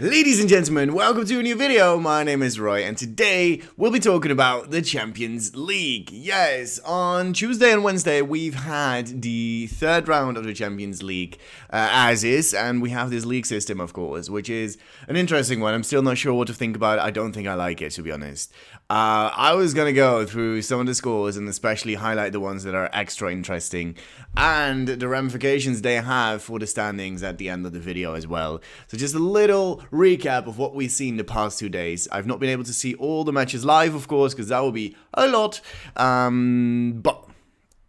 Ladies and gentlemen, welcome to a new video. My name is Roy and today we'll be talking about the Champions League. Yes, on Tuesday and Wednesday we've had the third round of the Champions League as is, and we have this league system of course, which is an interesting one. I'm still not sure what to think about it. I don't think I like it, to be honest. I was gonna go through some of the scores and especially highlight the ones that are extra interesting and the ramifications they have for the standings at the end of the video as well. So just a little recap of what we've seen the past 2 days. I've not been able to see all the matches live, of course, because that would be a lot, but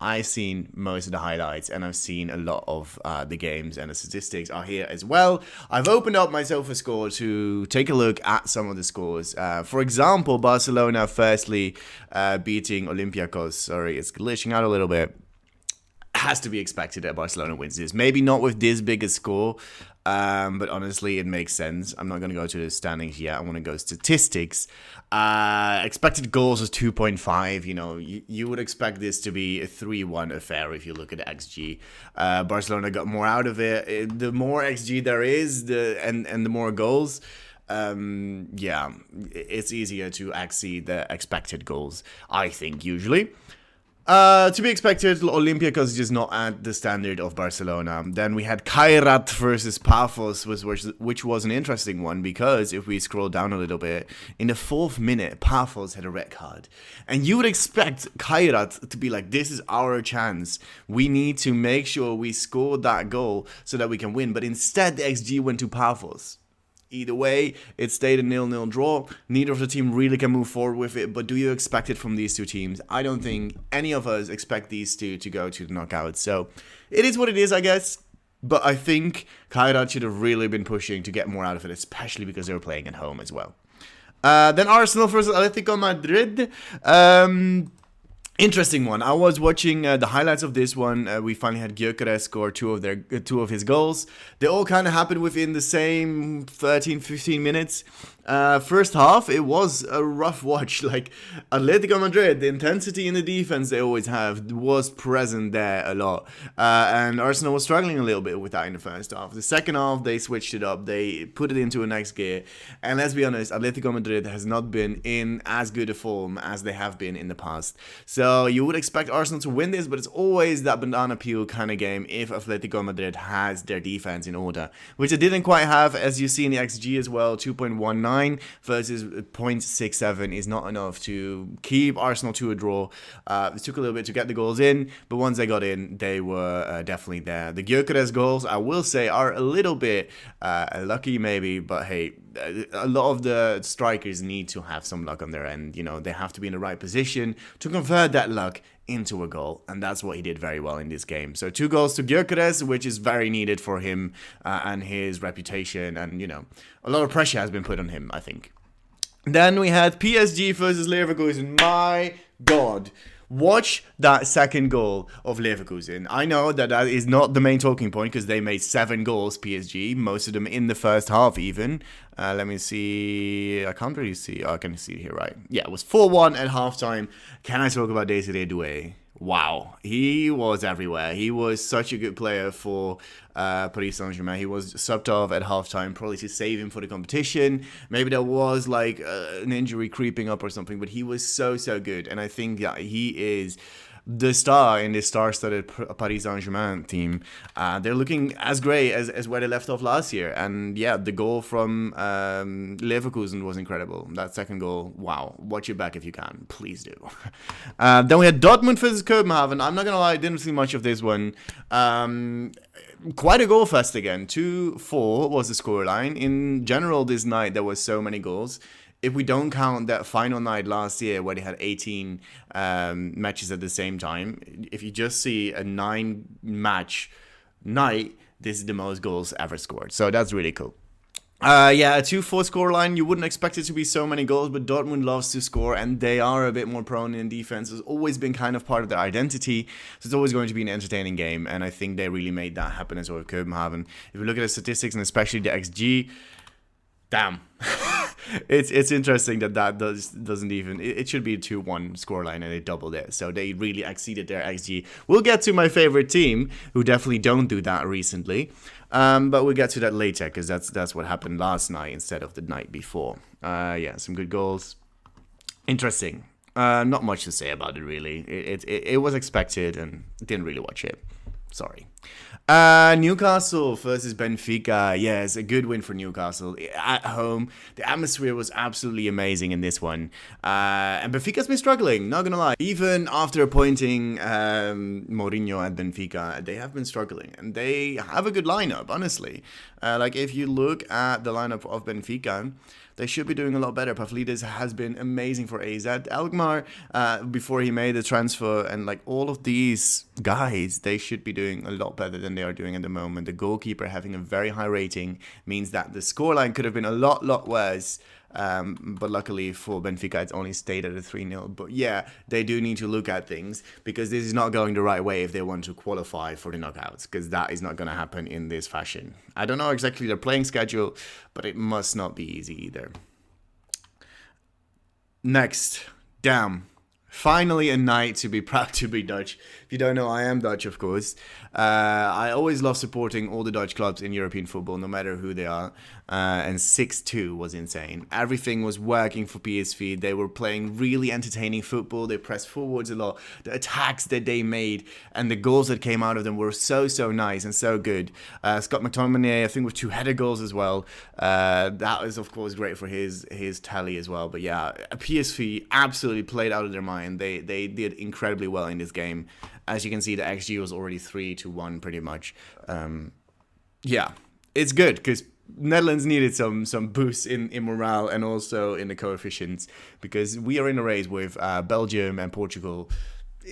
I've seen most of the highlights and I've seen a lot of the games, and the statistics are here as well. I've opened up myself a score to take a look at some of the scores. For example, Barcelona firstly beating Olympiacos. Sorry, it's glitching out a little bit. Has to be expected that Barcelona wins this. Maybe not with this big a score, but honestly, it makes sense. I'm not going to go to the standings yet. I want to go statistics. Expected goals is 2.5. You know, you would expect this to be a 3-1 affair if you look at the XG. Barcelona got more out of it. The more XG there is, and the more goals, yeah, it's easier to exceed the expected goals, I think, usually. To be expected, Olympiacos is just not at the standard of Barcelona. Then we had Kairat versus Paphos, which was an interesting one, because if we scroll down a little bit, in the 4th minute, Paphos had a red card. And you would expect Kairat to be like, this is our chance. We need to make sure we score that goal so that we can win. But instead, the XG went to Paphos. Either way, it stayed a 0-0 draw. Neither of the team really can move forward with it, but do you expect it from these two teams? I don't think any of us expect these two to go to the knockouts. So it is what it is, I guess. But I think Kairat should have really been pushing to get more out of it, especially because they were playing at home as well. Then Arsenal versus Atletico Madrid. Interesting one. I was watching the highlights of this one. We finally had Gyökeres score two of his goals. They all kind of happened within the same 13-15 minutes. First half, it was a rough watch. Like, Atletico Madrid, the intensity in the defense they always have was present there a lot. And Arsenal was struggling a little bit with that in the first half. The second half, they switched it up. They put it into a next gear. And let's be honest, Atletico Madrid has not been in as good a form as they have been in the past. So you would expect Arsenal to win this, but it's always that banana peel kind of game if Atletico Madrid has their defense in order, which they didn't quite have, as you see in the XG as well. 2.19 versus 0.67 is not enough to keep Arsenal to a draw. It took a little bit to get the goals in, but once they got in, they were definitely there. The Gyökeres goals, I will say, are a little bit lucky maybe, but hey, a lot of the strikers need to have some luck on their end. You know, they have to be in the right position to convert that luck into a goal, and that's what he did very well in this game. So 2 goals to Gyökeres, which is very needed for him and his reputation, and you know, a lot of pressure has been put on him, I think. Then we had PSG versus Leverkusen. My God, watch that second goal of Leverkusen. I know that is not the main talking point because they made 7 goals, PSG, most of them in the first half even. Let me see. I can't really see. Oh, I can see it here, right? Yeah, it was 4-1 at halftime. Can I talk about Desiree Doué? Wow, he was everywhere. He was such a good player for Paris Saint-Germain. He was subbed off at halftime, probably to save him for the competition. Maybe there was like an injury creeping up or something, but he was so good. And I think that he is the star in this star-studded Paris Saint-Germain team. They're looking as great as where they left off last year. And yeah, the goal from Leverkusen was incredible. That second goal, wow. Watch it back if you can. Please do. Then we had Dortmund versus Copenhagen. I'm not going to lie, I didn't see much of this one. Quite a goal fest again. 2-4 was the scoreline. In general, this night, there was so many goals. If we don't count that final night last year where they had 18 matches at the same time, if you just see a 9-match night, this is the most goals ever scored. So that's really cool. Yeah, a 2-4 scoreline. You wouldn't expect it to be so many goals, but Dortmund loves to score, and they are a bit more prone in defense. It's always been kind of part of their identity, so it's always going to be an entertaining game, and I think they really made that happen as well with Copenhagen. If you look at the statistics, and especially the XG, damn. It's interesting that doesn't even, it should be a 2-1 scoreline and they doubled it, so they really exceeded their XG. We'll get to my favorite team, who definitely don't do that recently. But we'll get to that later because that's what happened last night instead of the night before. Yeah, some good goals. Interesting. Not much to say about it really. It was expected and didn't really watch it. Sorry. Newcastle versus Benfica. Yes, a good win for Newcastle at home. The atmosphere was absolutely amazing in this one. And Benfica's been struggling, not gonna lie. Even after appointing Mourinho at Benfica, they have been struggling. And they have a good lineup, honestly. Like, if you look at the lineup of Benfica, they should be doing a lot better. Pavlidis has been amazing for AZ. Alkmaar, before he made the transfer, and like all of these guys, they should be doing a lot better than they are doing at the moment. The goalkeeper having a very high rating means that the scoreline could have been a lot worse. But luckily for Benfica, it's only stayed at a 3-0. But yeah, they do need to look at things because this is not going the right way if they want to qualify for the knockouts, because that is not going to happen in this fashion. I don't know exactly their playing schedule, but it must not be easy either. Next, damn. Finally a night to be proud to be Dutch. If you don't know, I am Dutch, of course. I always love supporting all the Dutch clubs in European football, no matter who they are. And 6-2 was insane. Everything was working for PSV. They were playing really entertaining football. They pressed forwards a lot. The attacks that they made and the goals that came out of them were so nice and so good. Scott McTominay, I think, with 2 header goals as well. That was, of course, great for his tally as well. But yeah, PSV absolutely played out of their mind. They did incredibly well in this game. As you can see, the XG was already 3-1 pretty much. Yeah, it's good because Netherlands needed some boost in morale and also in the coefficients, because we are in a race with Belgium and Portugal,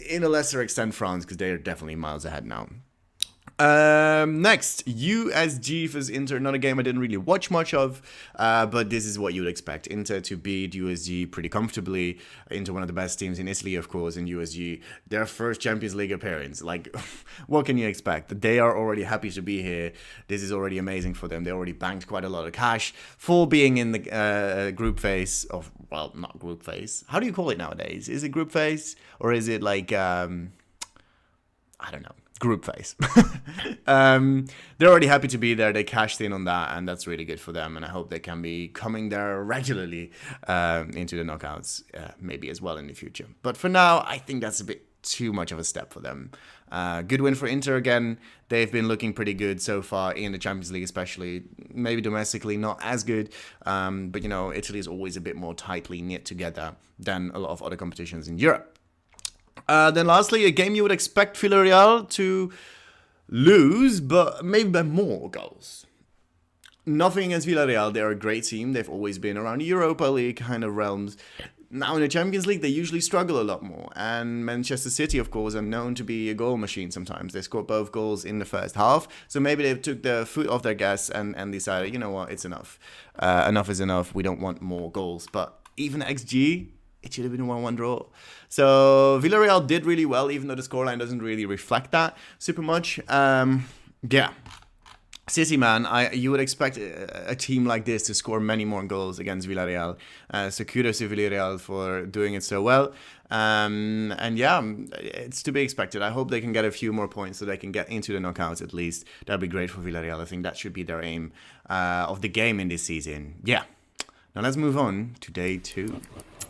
in a lesser extent France, because they are definitely miles ahead now. Next, USG vs Inter, not a game I didn't really watch much of, but this is what you would expect. Inter to beat USG pretty comfortably. Inter, one of the best teams in Italy, of course, and USG, their first Champions League appearance. Like, what can you expect? They are already happy to be here. This is already amazing for them. They already banked quite a lot of cash for being in the group phase of, well, not group phase. How do you call it nowadays? Is it group phase? Or is it like, I don't know. Group phase. They're already happy to be there. They cashed in on that, and that's really good for them. And I hope they can be coming there regularly into the knockouts, maybe as well in the future. But for now, I think that's a bit too much of a step for them. Good win for Inter again. They've been looking pretty good so far in the Champions League, especially. Maybe domestically not as good, but you know, Italy is always a bit more tightly knit together than a lot of other competitions in Europe. Then lastly, a game you would expect Villarreal to lose, but maybe by more goals. Nothing against Villarreal. They're a great team. They've always been around Europa League kind of realms. Now in the Champions League, they usually struggle a lot more. And Manchester City, of course, are known to be a goal machine sometimes. They scored both goals in the first half. So maybe they took their foot off their gas and decided, you know what, it's enough. Enough is enough. We don't want more goals. But even XG, it should have been a 1-1 draw. So Villarreal did really well, even though the scoreline doesn't really reflect that super much. Yeah. City, man, you would expect a team like this to score many more goals against Villarreal. So kudos to Villarreal for doing it so well. And yeah, it's to be expected. I hope they can get a few more points so they can get into the knockouts at least. That'd be great for Villarreal. I think that should be their aim of the game in this season. Yeah. Now let's move on to day 2.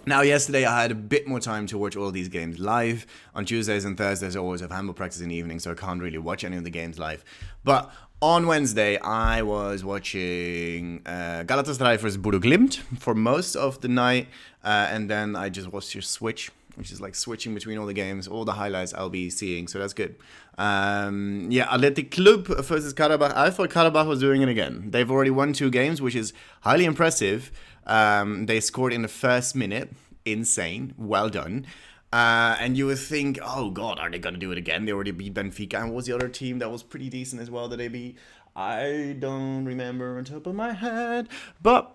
Now, yesterday I had a bit more time to watch all these games live. On Tuesdays and Thursdays I always have handball practice in the evening, so I can't really watch any of the games live. But on Wednesday I was watching Galatasaray vs Bodo Glimt for most of the night. And then I just watched your switch, which is like switching between all the games, all the highlights I'll be seeing, so that's good. Yeah, Athletic Club versus Karabakh. I thought Karabakh was doing it again. They've already won 2 games, which is highly impressive. They scored in the first minute. Insane. Well done. And you would think, oh God, are they going to do it again? They already beat Benfica. And what was the other team that was pretty decent as well that they beat? I don't remember on top of my head. But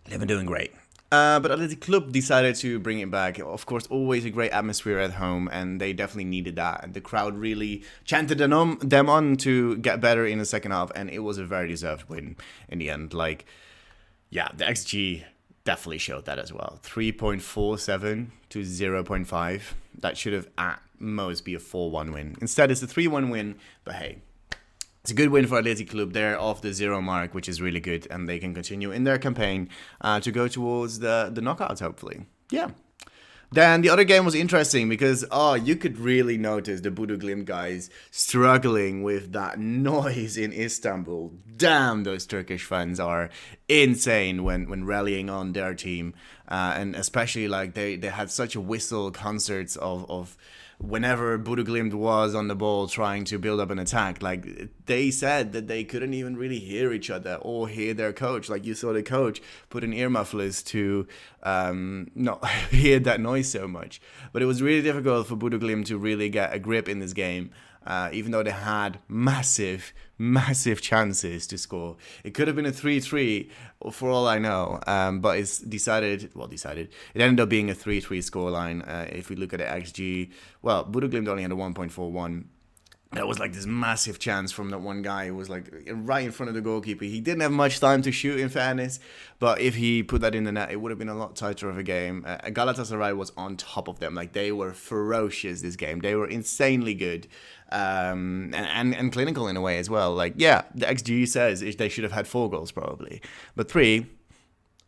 they've been doing great. But Athletic Club decided to bring it back. Of course, always a great atmosphere at home, and they definitely needed that. And the crowd really chanted them on to get better in the second half, and it was a very deserved win in the end. Like, yeah, the XG definitely showed that as well. 3.47 to 0.5. That should have at most be a 4-1 win. Instead, it's a 3-1 win, but hey, It's a good win for Athletic Club. They're off the 0 mark, which is really good, and they can continue in their campaign to go towards the knockouts, hopefully. Yeah. Then the other game was interesting because, you could really notice the Bodo Glimt guys struggling with that noise in Istanbul. Damn, those Turkish fans are insane when rallying on their team. And especially, like, they had such a whistle concerts of whenever Bodo Glimt was on the ball trying to build up an attack. Like, they said that they couldn't even really hear each other or hear their coach. Like, you saw the coach put in ear mufflers to not hear that noise so much. But it was really difficult for Bodo Glimt to really get a grip in this game. Even though they had massive chances to score. It could have been a 3-3 for all I know, but it's decided. It ended up being a 3-3 scoreline. If we look at the XG, well, Bodo Glimt only had a 1.41. That was like this massive chance from that one guy who was like right in front of the goalkeeper. He didn't have much time to shoot, in fairness, but if he put that in the net, it would have been a lot tighter of a game. Galatasaray was on top of them. Like, they were ferocious this game. They were insanely good. And clinical in a way as well. Like, yeah, the XG says they should have had 4 goals probably, but 3,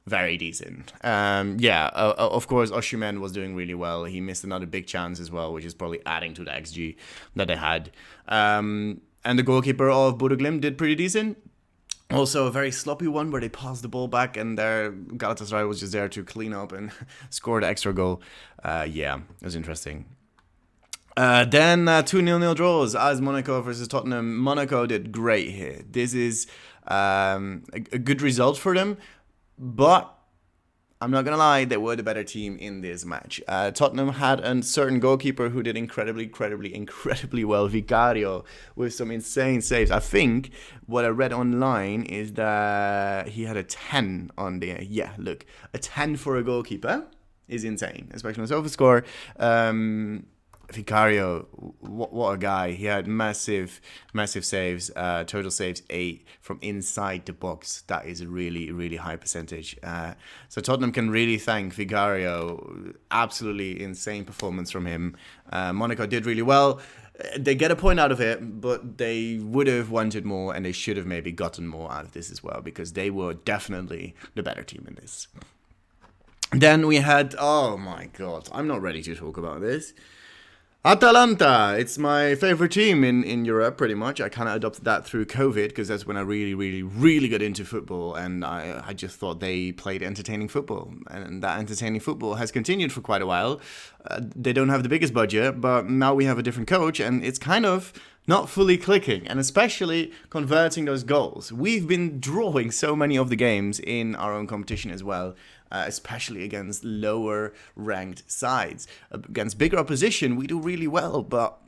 very decent. Of course, Osimhen was doing really well. He missed another big chance as well, which is probably adding to the XG that they had. And the goalkeeper of Bodo Glimt did pretty decent. Also, a very sloppy one where they passed the ball back and their Galatasaray was just there to clean up and score the extra goal. It was interesting. Then 2 0-0 draws as Monaco versus Tottenham. Monaco did great here. This is a good result for them, but I'm not going to lie, they were the better team in this match. Tottenham had a certain goalkeeper who did incredibly well, Vicario, with some insane saves. I think what I read online is that he had a 10 on there. Yeah, look, a 10 for a goalkeeper is insane, especially on sofa score. Vicario, what a guy. He had massive saves, total saves 8 from inside the box. That is a really high percentage. So Tottenham can really thank Vicario. Absolutely insane performance from him. Monaco did really well. They get a point out of it, but they would have wanted more, and they should have maybe gotten more out of this as well, because they were definitely the better team in this. Then we had, oh my god, I'm not ready to talk about this. Atalanta, it's my favorite team in Europe, pretty much. I kind of adopted that through COVID, because that's when I really got into football, and I just thought they played entertaining football, and that entertaining football has continued for quite a while. They don't have the biggest budget, but now we have a different coach, and it's kind of not fully clicking, and especially converting those goals. We've been drawing so many of the games in our own competition as well, especially against lower ranked sides. Against bigger opposition, we do really well, but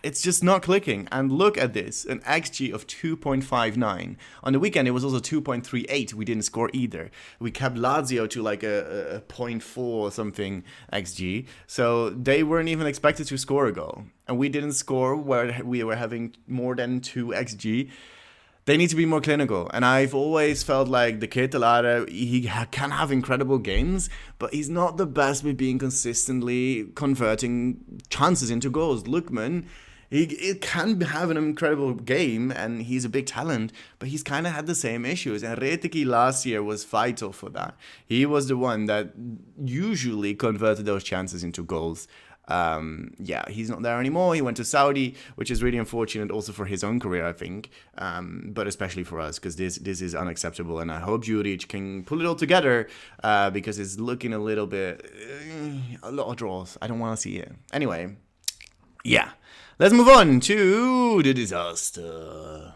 it's just not clicking. And look at this, an XG of 2.59. On the weekend, it was also 2.38. We didn't score either. We kept Lazio to like a 0.4 or something XG. So they weren't even expected to score a goal. And we didn't score where we were having more than 2 XG. They need to be more clinical, and I've always felt like the kid Lara, he can have incredible games, but he's not the best with being consistently converting chances into goals. Lookman, he can have an incredible game, and he's a big talent, but he's kind of had the same issues, and Reteki last year was vital for that. He was the one that usually converted those chances into goals. He's not there anymore. He went to Saudi, which is really unfortunate also for his own career, I think, but especially for us, because this is unacceptable, and I hope Juric can pull it all together, because it's looking a little bit, a lot of draws. I don't want to see it. Anyway, yeah, let's move on to the disaster.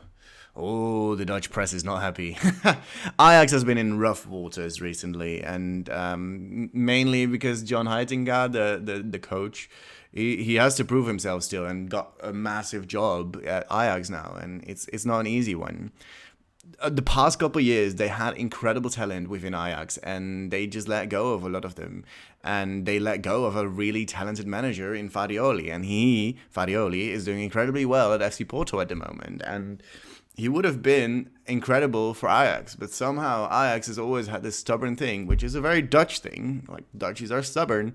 Oh, the Dutch press is not happy. Ajax has been in rough waters recently, and mainly because John Heitinga, the coach, he has to prove himself still, and got a massive job at Ajax now, and it's not an easy one. The past couple of years, they had incredible talent within Ajax, and they just let go of a lot of them. And they let go of a really talented manager in Farioli, and Farioli, is doing incredibly well at FC Porto at the moment, and he would have been incredible for Ajax, but somehow Ajax has always had this stubborn thing, which is a very Dutch thing. Like, Dutchies are stubborn.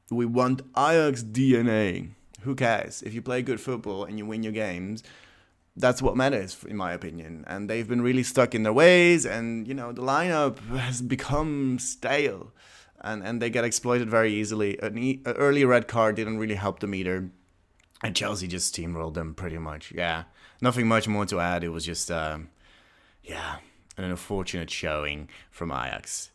We want Ajax DNA. Who cares? If you play good football and you win your games, That's what matters, in my opinion. And they've been really stuck in their ways, and the lineup has become stale, and they get exploited very easily. An early red card didn't really help them either, and Chelsea just steamrolled them pretty much. Yeah, nothing much more to add. It was just an unfortunate showing from Ajax.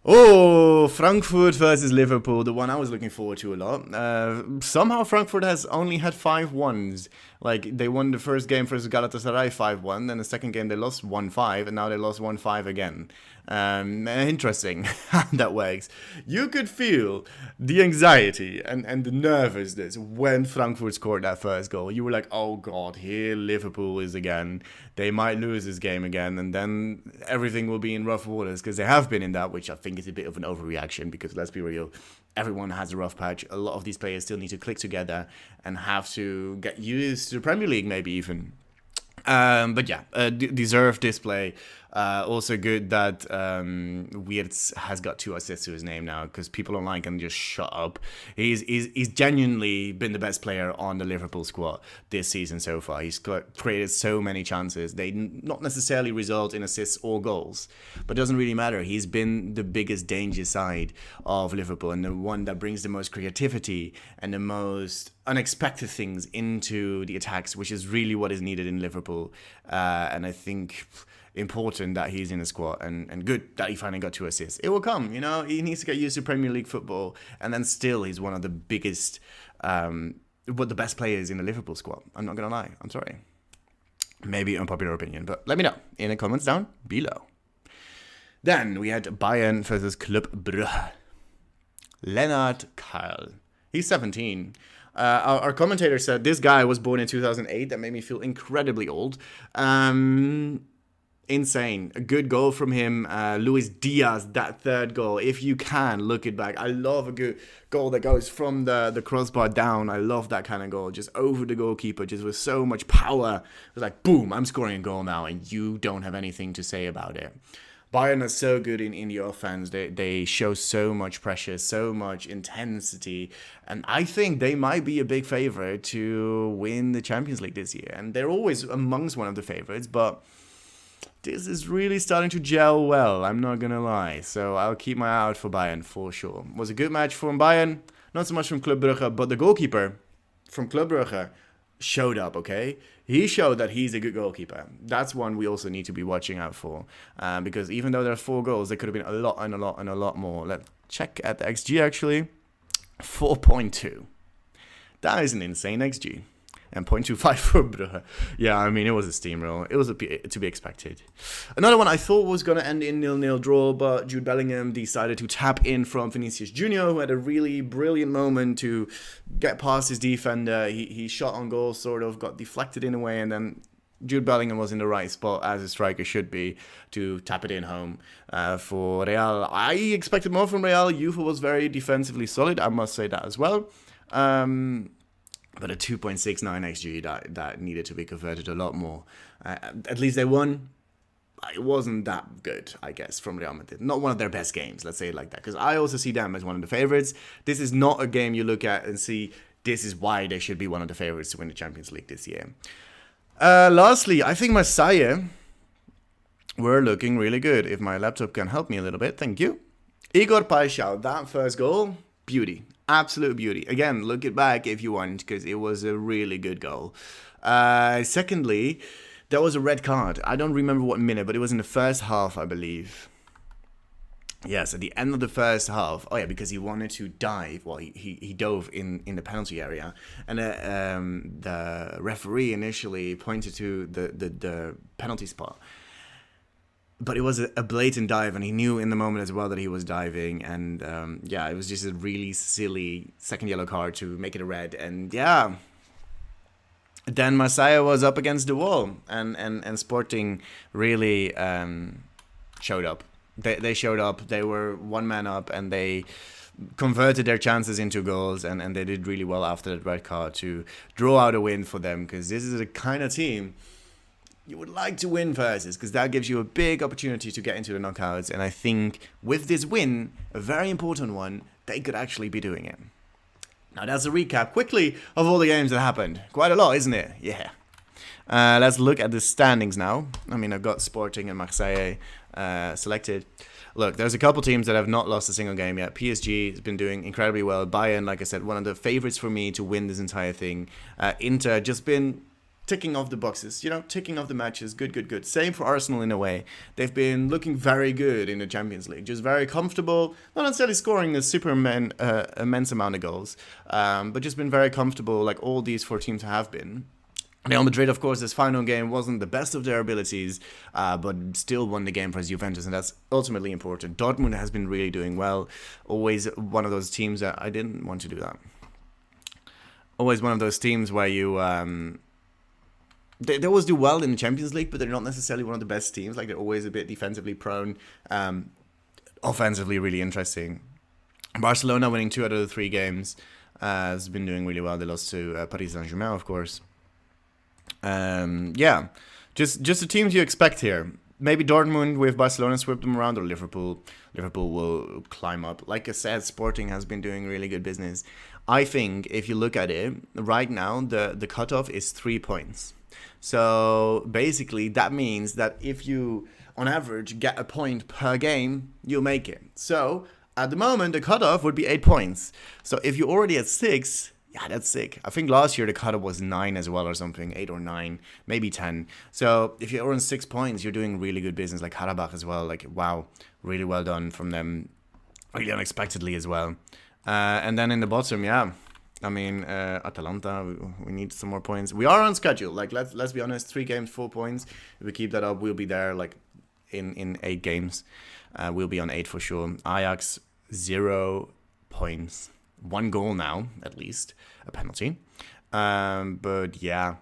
Oh, Frankfurt versus Liverpool, the one I was looking forward to a lot. Somehow Frankfurt has only had 5-1s. Like, they won the first game versus Galatasaray 5-1, then the second game they lost 1-5, and now they lost 1-5 again. Interesting how that works. You could feel the anxiety and the nervousness when Frankfurt scored that first goal. You were like, oh god, here Liverpool is again. They might lose this game again, and then everything will be in rough waters, because they have been in that, which I think is a bit of an overreaction, because let's be real, everyone has a rough patch. A lot of these players still need to click together and have to get used to the Premier League, maybe even. But yeah, deserved display. Also good that Wirtz has got 2 assists to his name now, because people online can just shut up. He's genuinely been the best player on the Liverpool squad this season so far. He's created so many chances. They not necessarily result in assists or goals, but it doesn't really matter. He's been the biggest danger side of Liverpool, and the one that brings the most creativity and the most unexpected things into the attacks, which is really what is needed in Liverpool. And I think important that he's in the squad, and good that he finally got 2 assists. It will come, he needs to get used to Premier League football, and then still he's one of the biggest, the best players in the Liverpool squad. I'm not gonna lie, I'm sorry. Maybe unpopular opinion, but let me know in the comments down below. Then we had Bayern versus Club Brugge. Lennart Kyle. He's 17. Our commentator said this guy was born in 2008. That made me feel incredibly old. Insane. A good goal from him. Luis Diaz, that third goal. If you can, look it back. I love a good goal that goes from the crossbar down. I love that kind of goal. Just over the goalkeeper, just with so much power. It was like, boom, I'm scoring a goal now, and you don't have anything to say about it. Bayern are so good in the offense. They show so much pressure, so much intensity. And I think they might be a big favorite to win the Champions League this year. And they're always amongst one of the favorites, but this is really starting to gel well, I'm not going to lie. So I'll keep my eye out for Bayern for sure. Was a good match from Bayern, not so much from Club Brugge, but the goalkeeper from Club Brugge showed up, okay? He showed that he's a good goalkeeper. That's one we also need to be watching out for. Because even though there are 4 goals, there could have been a lot and a lot and a lot more. Let's check at the XG actually. 4.2. That is an insane XG. And 0.25 for Brugge. Yeah, I mean, it was a steamroll. It was to be expected. Another one I thought was going to end in 0-0 draw, but Jude Bellingham decided to tap in from Vinicius Jr., who had a really brilliant moment to get past his defender. He shot on goal, sort of, got deflected in a way, and then Jude Bellingham was in the right spot, as a striker should be, to tap it in home for Real. I expected more from Real. Juve was very defensively solid, I must say that as well. But a 2.69 XG that needed to be converted a lot more. At least they won. It wasn't that good, I guess, from Real Madrid. Not one of their best games, let's say it like that. Because I also see them as one of the favorites. This is not a game you look at and see this is why they should be one of the favorites to win the Champions League this year. Lastly, I think Marseille were looking really good. If my laptop can help me a little bit, thank you. Igor Paixão, that first goal, beauty. Absolute beauty. Again, look it back if you want, because it was a really good goal. Secondly, there was a red card. I don't remember what minute, but it was in the first half, I believe. Yes, at the end of the first half. Oh yeah, because he wanted to dive. Well, he dove in the penalty area, and the referee initially pointed to the penalty spot. But it was a blatant dive, and he knew in the moment as well that he was diving. And yeah, it was just a really silly second yellow card to make it a red. And yeah, then Marseille was up against the wall, and Sporting really showed up. They showed up. They were one man up, and they converted their chances into goals, and they did really well after that red card to draw out a win for them, because this is the kind of team you would like to win versus, because that gives you a big opportunity to get into the knockouts. And I think with this win, a very important one, they could actually be doing it. Now that's a recap quickly of all the games that happened. Quite a lot, isn't it? Yeah. Let's look at the standings now. I mean, I've got Sporting and Marseille selected. Look, there's a couple teams that have not lost a single game yet. PSG has been doing incredibly well. Bayern, like I said, one of the favorites for me to win this entire thing. Inter just been ticking off the boxes, you know, ticking off the matches. Good, good, good. Same for Arsenal in a way. They've been looking very good in the Champions League. Just very comfortable. Not necessarily scoring a immense amount of goals, but just been very comfortable like all these 4 teams have been. Real Madrid, of course, this final game wasn't the best of their abilities, but still won the game for Juventus, and that's ultimately important. Dortmund has been really doing well. Always one of those teams that I didn't want to do that. Always one of those teams where you... They always do well in the Champions League, but they're not necessarily one of the best teams. Like, they're always a bit defensively prone. Offensively, really interesting. Barcelona winning 2 out of the 3 games has been doing really well. They lost to Paris Saint-Germain, of course. Yeah, just the teams you expect here. Maybe Dortmund with Barcelona sweep them around, or Liverpool. Liverpool will climb up. Like I said, Sporting has been doing really good business. I think if you look at it, right now, the cutoff is 3 points. So basically, that means that if you, on average, get a point per game, you'll make it. So at the moment, the cutoff would be 8 points. So if you're already at 6... yeah, that's sick. I think last year the cutoff was 9 as well or something, 8 or 9, maybe 10. So if you're on 6 points, you're doing really good business, like Karabakh as well. Like, wow, really well done from them, really unexpectedly as well. And then in the bottom, yeah, I mean, Atalanta, we need some more points. We are on schedule. Like, let's be honest, 3 games, 4 points. If we keep that up, we'll be there like in 8 games. We'll be on 8 for sure. Ajax, 0 points. 1 goal now, at least, a penalty. But yeah,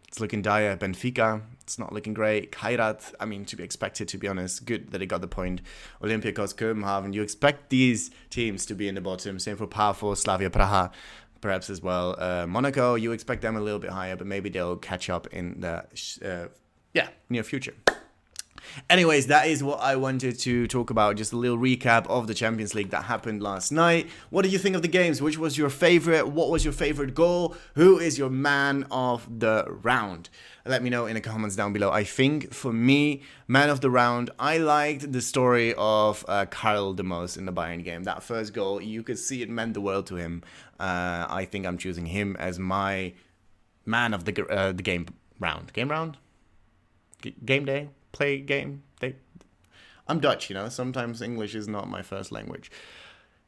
it's looking dire. Benfica, it's not looking great. Kairat, I mean, to be expected, to be honest. Good that they got the point. Olympiacos, Copenhagen, you expect these teams to be in the bottom. Same for Pafo, Slavia Praha, perhaps as well. Monaco, you expect them a little bit higher, but maybe they'll catch up in the near future. Anyways, that is what I wanted to talk about. Just a little recap of the Champions League that happened last night. What did you think of the games? Which was your favorite? What was your favorite goal? Who is your man of the round? Let me know in the comments down below. I think for me, man of the round, I liked the story of Karl the most in the Bayern game. That first goal, you could see it meant the world to him. I think I'm choosing him as my man of the game round. Game round? Game day? Play game day. I'm Dutch, you know. Sometimes English is not my first language.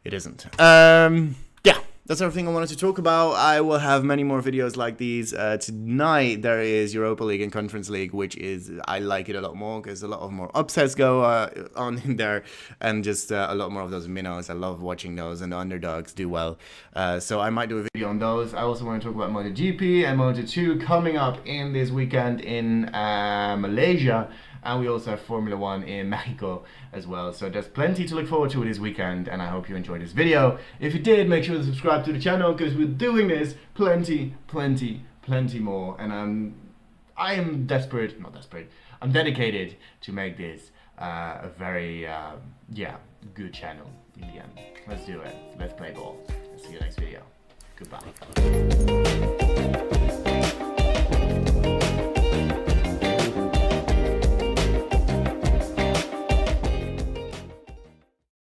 It isn't. Yeah, that's everything I wanted to talk about. I will have many more videos like these. Tonight there is Europa League and Conference League, which is, I like it a lot more because a lot of more upsets go on in there, and just a lot more of those minnows. I love watching those, and the underdogs do well. So I might do a video on those. I also want to talk about MotoGP and Moto2 coming up in this weekend in Malaysia. And we also have Formula 1 in Mexico as well. So there's plenty to look forward to this weekend, and I hope you enjoyed this video. If you did, make sure to subscribe to the channel, because we're doing this plenty more. And I am desperate, not desperate, I'm dedicated to make this a very, good channel in the end. Let's do it. Let's play ball. See you next video. Goodbye.